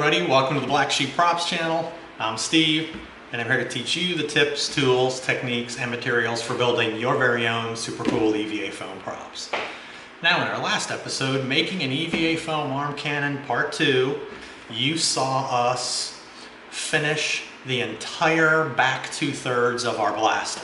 everybody, welcome to the Black Sheep Props channel. I'm Steve, and I'm here to teach you the tips, tools, techniques, and materials for building your very own super cool EVA foam props. Now in our last episode, making an EVA foam arm cannon part 2, you saw us finish the entire back 2/3 of our blaster.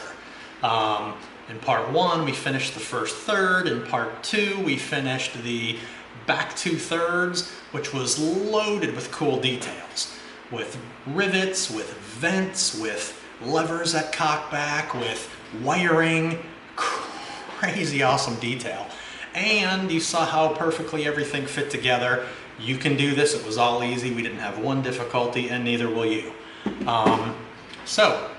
In part 1, we finished the first third. In part 2, we finished the back 2/3, which was loaded with cool details, with rivets, with vents, with levers that cock back, with wiring, crazy awesome detail. And you saw how perfectly everything fit together. You can do this, it was all easy, we didn't have one difficulty, and neither will you. So,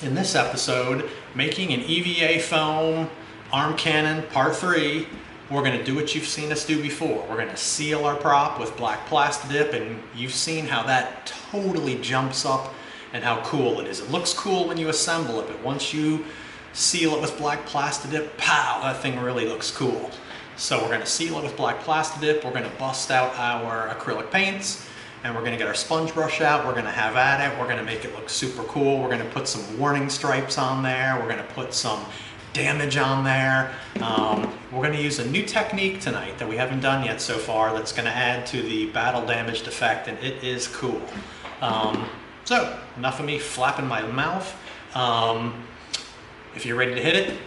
in this episode, making an EVA foam arm cannon part 3, we're going to do what you've seen us do before. We're going to seal our prop with black Plastidip, and you've seen how that totally jumps up and how cool it is. It looks cool when you assemble it, but once you seal it with black Plastidip, pow, that thing really looks cool. So we're going to seal it with black Plastidip, we're going to bust out our acrylic paints, and we're going to get our sponge brush out, we're going to have at it, we're going to make it look super cool, we're going to put some warning stripes on there, we're going to put some damage on there. We're going to use a new technique tonight that we haven't done yet so far that's going to add to the battle damaged effect, and it is cool. So, enough of me flapping my mouth. If you're ready to hit it,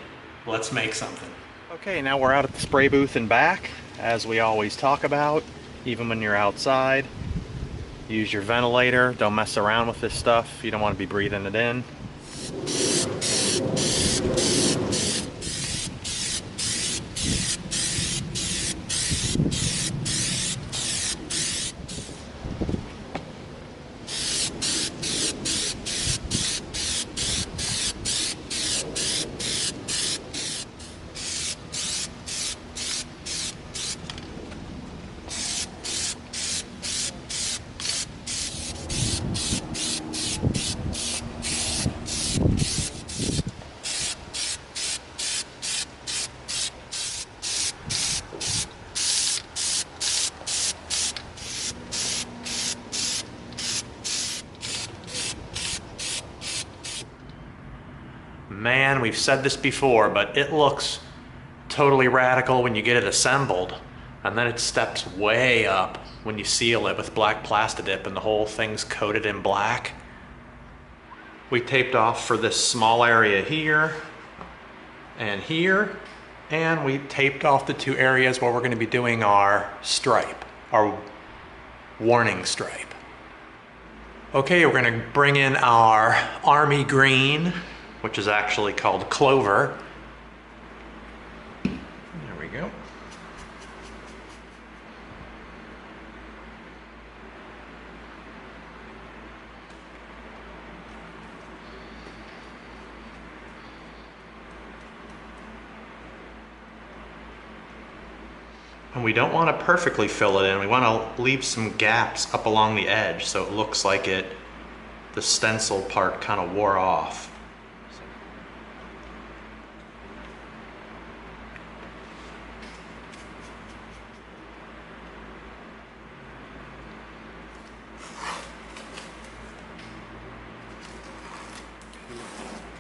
let's make something. Okay, now we're out at the spray booth and back, as we always talk about, even when you're outside. Use your ventilator, don't mess around with this stuff, you don't want to be breathing it in. Man, we've said this before, but it looks totally radical when you get it assembled, and then it steps way up when you seal it with black Plastidip and the whole thing's coated in black. We taped off for this small area here, and we taped off the 2 areas where we're going to be doing our stripe, our warning stripe. Okay, we're going to bring in our army green, which is actually called clover. There we go. And we don't want to perfectly fill it in. We want to leave some gaps up along the edge so it looks like the stencil part kind of wore off.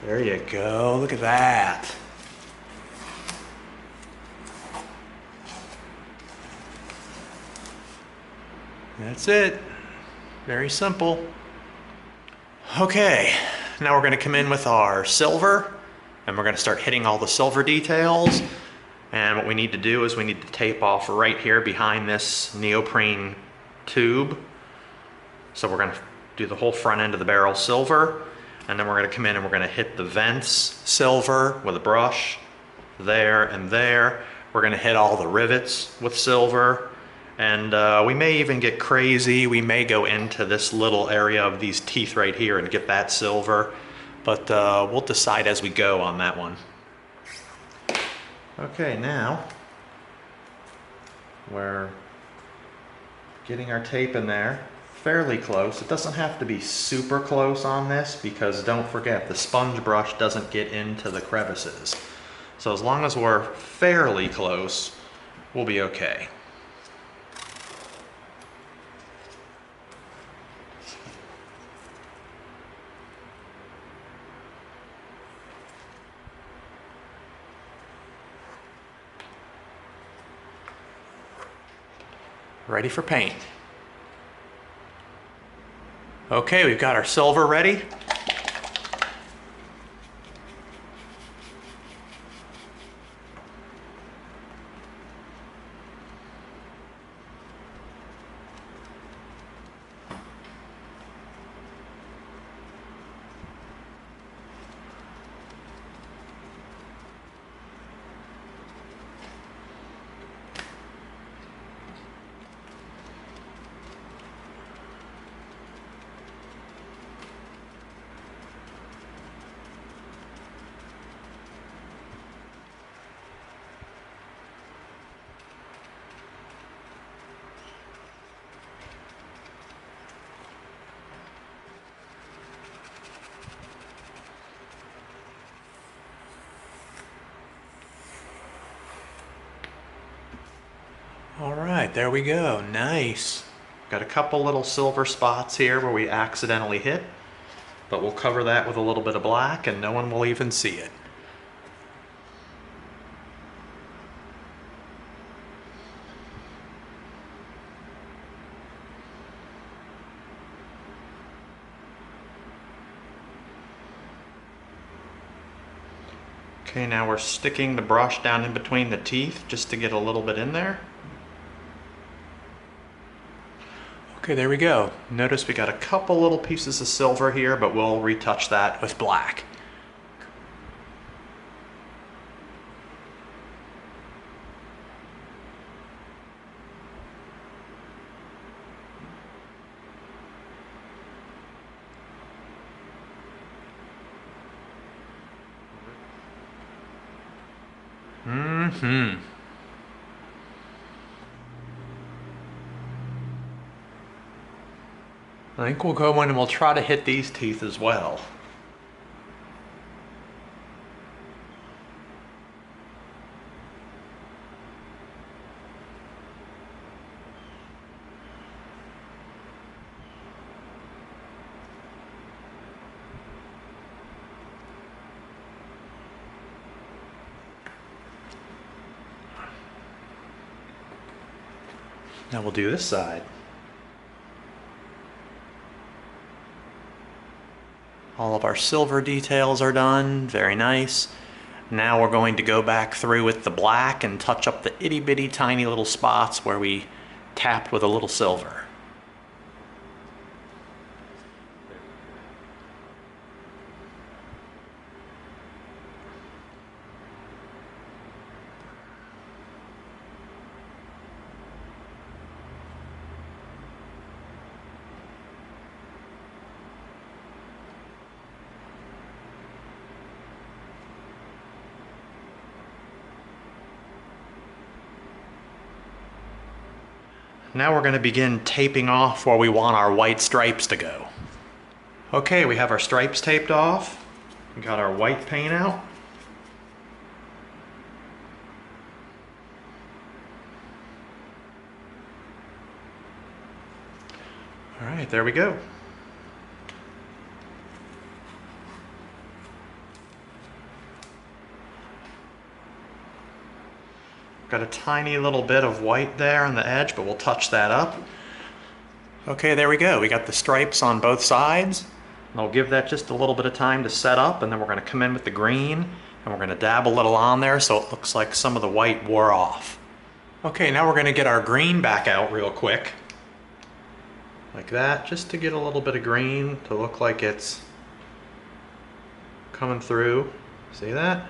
There you go, look at that. That's it. Very simple. Okay, now we're going to come in with our silver, and we're going to start hitting all the silver details. And what we need to do is we need to tape off right here behind this neoprene tube. So we're going to do the whole front end of the barrel silver. And then we're going to come in and we're going to hit the vents silver with a brush, there and there. We're going to hit all the rivets with silver. And we may even get crazy. We may go into this little area of these teeth right here and get that silver. But we'll decide as we go on that one. Okay, now we're getting our tape in there. Fairly close. It doesn't have to be super close on this because don't forget the sponge brush doesn't get into the crevices. So as long as we're fairly close, we'll be okay. ready for paint. Okay, we've got our silver ready. All right, there we go, nice. Got a couple little silver spots here where we accidentally hit, but we'll cover that with a little bit of black and no one will even see it. Okay, now we're sticking the brush down in between the teeth just to get a little bit in there. Okay, there we go. Notice we got a couple little pieces of silver here, but we'll retouch that with black. I think we'll go in and we'll try to hit these teeth as well. Now we'll do this side. All of our silver details are done, very nice. Now we're going to go back through with the black and touch up the itty bitty tiny little spots where we tapped with a little silver. Now we're going to begin taping off where we want our white stripes to go. Okay, we have our stripes taped off. We got our white paint out. All right, there we go. Got a tiny little bit of white there on the edge, but we'll touch that up. Okay, there we go. We got the stripes on both sides. And I'll give that just a little bit of time to set up, and then we're going to come in with the green, and we're going to dab a little on there so it looks like some of the white wore off. Okay, now we're going to get our green back out real quick. Like that, just to get a little bit of green to look like it's coming through. See that?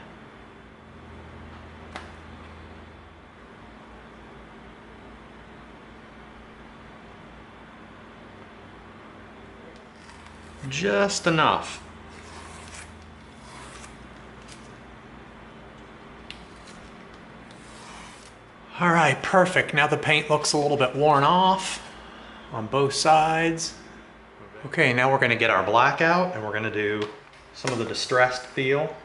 Just enough. All right, perfect. Now the paint looks a little bit worn off on both sides. Okay, now we're going to get our black out and we're going to do some of the distressed feel.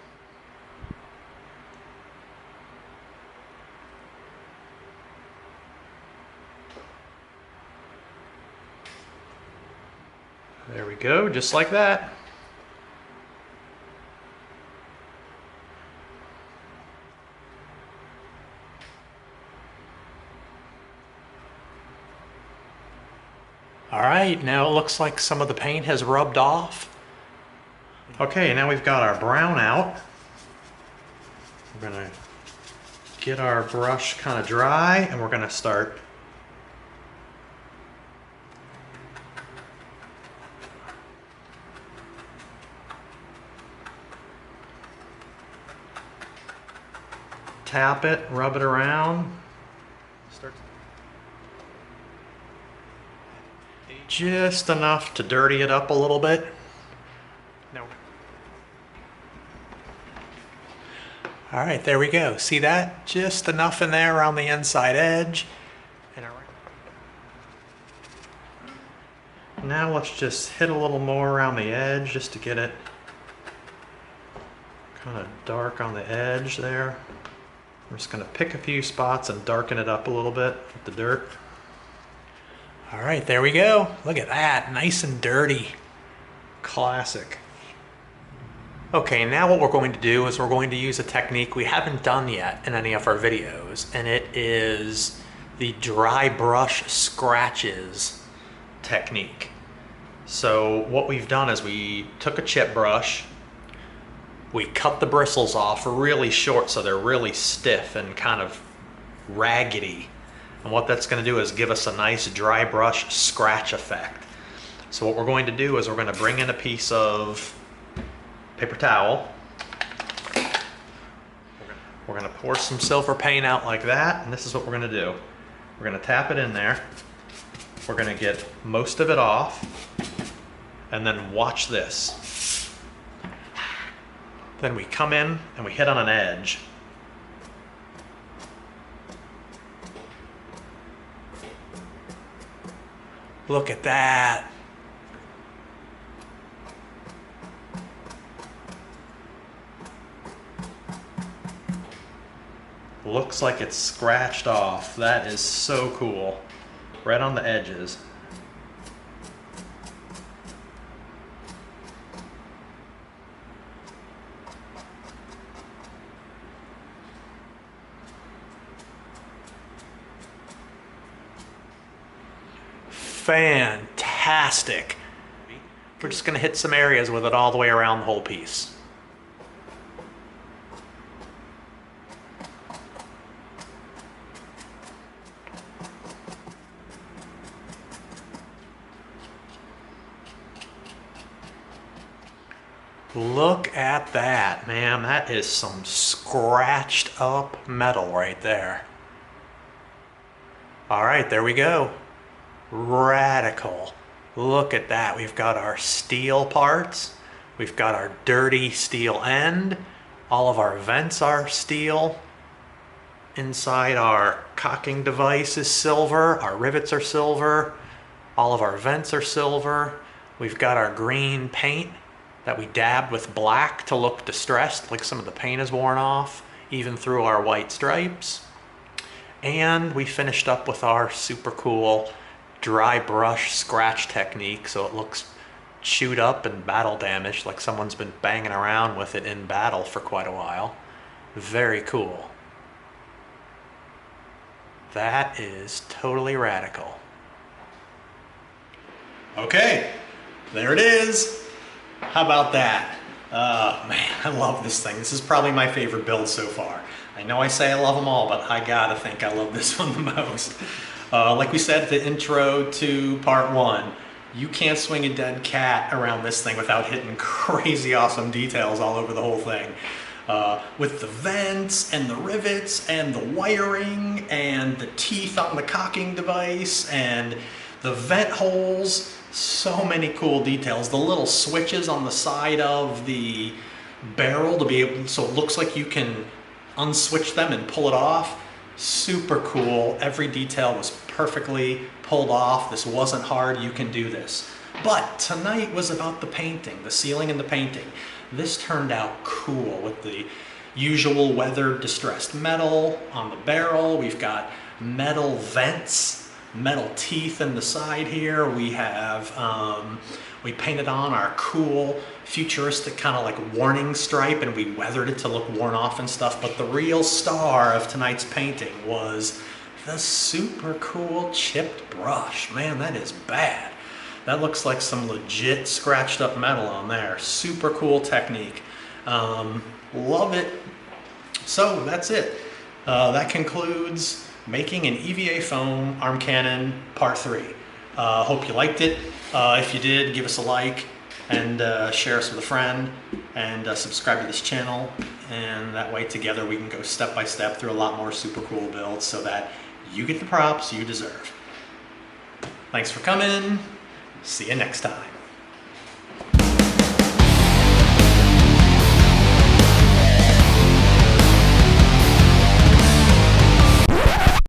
There we go, just like that. All right, now it looks like some of the paint has rubbed off. Okay, now we've got our brown out. We're gonna get our brush kind of dry and we're gonna start tap it, rub it around. Just enough to dirty it up a little bit. No. All right, there we go. See that? Just enough in there around the inside edge. Now let's just hit a little more around the edge just to get it kind of dark on the edge there. I'm just gonna pick a few spots and darken it up a little bit with the dirt. All right, there we go. Look at that, nice and dirty. Classic. Okay, now what we're going to do is we're going to use a technique we haven't done yet in any of our videos, and it is the dry brush scratches technique. So what we've done is we took a chip brush, we cut the bristles off really short so they're really stiff and kind of raggedy. And what that's going to do is give us a nice dry brush scratch effect. So what we're going to do is we're going to bring in a piece of paper towel. We're going to pour some silver paint out like that, and this is what we're going to do. We're going to tap it in there. We're going to get most of it off, and then watch this. Then we come in and we hit on an edge. Look at that. Looks like it's scratched off. That is so cool. Right on the edges. Fantastic. We're just going to hit some areas with it all the way around the whole piece. Look at that, man. That is some scratched up metal right there. All right, there we go. Radical. Look at that. We've got our steel parts. We've got our dirty steel end. All of our vents are steel. Inside our cocking device is silver. Our rivets are silver. All of our vents are silver. We've got our green paint that we dabbed with black to look distressed, like some of the paint is worn off, even through our white stripes. And we finished up with our super cool dry brush scratch technique, so it looks chewed up and battle damaged, like someone's been banging around with it in battle for quite a while. Very cool. That is totally radical. Okay, there it is. How about that? Man, I love this thing. This is probably my favorite build so far. I know I say I love them all, but I gotta think I love this one the most. Like we said at the intro to part one, you can't swing a dead cat around this thing without hitting crazy awesome details all over the whole thing. With the vents and the rivets and the wiring and the teeth on the cocking device and the vent holes, so many cool details. The little switches on the side of the barrel to be able, so it looks like you can unswitch them and pull it off. Super cool. Every detail was perfectly pulled off. This wasn't hard. You can do this. But tonight was about the painting, the sealing and the painting. This turned out cool with the usual weathered distressed metal on the barrel. We've got metal vents, metal teeth in the side here. We have, we painted on our cool futuristic kind of like warning stripe, and we weathered it to look worn off and stuff. But the real star of tonight's painting was the super cool chipped brush. Man, that is bad. That looks like some legit scratched up metal on there. Super cool technique. Love it. So that's it. That concludes making an EVA foam arm cannon part 3. Hope you liked it. If you did, give us a like and share us with a friend, and subscribe to this channel, and that way together we can go step by step through a lot more super cool builds so that you get the props you deserve. Thanks for coming. See you next time.